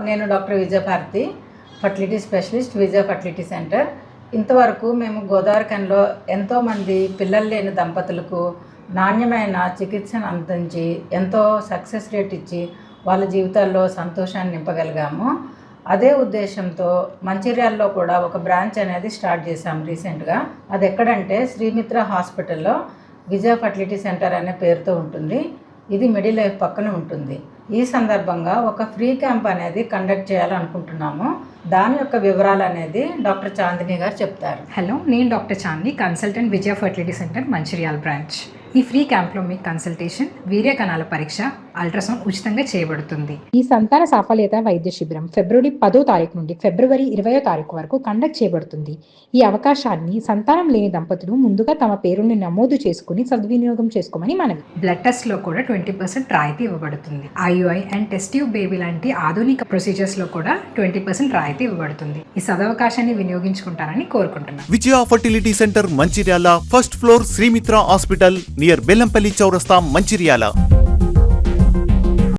నేను doctor Vijayabharathi, fertility specialist, విజయ fertility centre. ఇంతవరకు మేము గోదావరిఖనిలో ఎంతోమంది పిల్లలు లేని దంపతులకు నాణ్యమైన చికిత్సను అందించి ఎంతో సక్సెస్ రేట్ ఇచ్చి వాళ్ళ జీవితాల్లో సంతోషాన్ని నింపగలిగాము. అదే ఉద్దేశంతో మంచిర్యాలలో కూడా ఒక బ్రాంచ్ అనేది స్టార్ట్ చేశాము రీసెంట్గా. అది ఎక్కడంటే శ్రీమిత్ర హాస్పిటల్లో విజయ ఫర్టిలిటీ సెంటర్ అనే పేరుతో ఉంటుంది. ఇది మిడిల్ లైఫ్ పక్కన ఉంటుంది. ఈ సందర్భంగా ఒక ఫ్రీ క్యాంప్ అనేది కండక్ట్ చేయాలనుకుంటున్నాము. దాని యొక్క వివరాలు అనేది డాక్టర్ చాందిని గారు చెప్తారు. హలో, నేను డాక్టర్ చాందిని, కన్సల్టెంట్ విజయ ఫర్టిలిటీ సెంటర్ మంచిర్యాల బ్రాంచ్. ఈ ఫ్రీ క్యాంప్లో మీ కన్సల్టేషన్, వీర్య కణాల పరీక్ష, అల్ట్రాసౌండ్ ఉచితంగా చేయబడుతుంది. ఈ సంతాన సాఫల్యత వైద్య శిబిరం ఫిబ్రవరి 10వ తారీఖు నుండి ఫిబ్రవరి 20వ తారీఖు వరకు కండక్ట్ చేయబడుతుంది. ఈ అవకాశాన్ని సంతానం లేని దంపతులు ముందుగా తమ పేరుని నమోదు చేసుకుని సద్వినియోగం చేసుకోమని మనవి. బ్లడ్ టెస్ట్లో కూడా 20% రాయితీ ఇవ్వబడుతుంది. IUI and test tube baby లాంటి ఆధునిక ప్రొసీజర్స్లో కూడా 20% రాయితీ ఇవ్వబడుతుంది. ఈ సదవకాశాన్ని వినియోగించుకుంటారని కోరుకుంటున్నాను. Vijaya fertility centre Mancherial, first floor, Srimitra hospital near Bellampalli Chowrasta, Mancherial.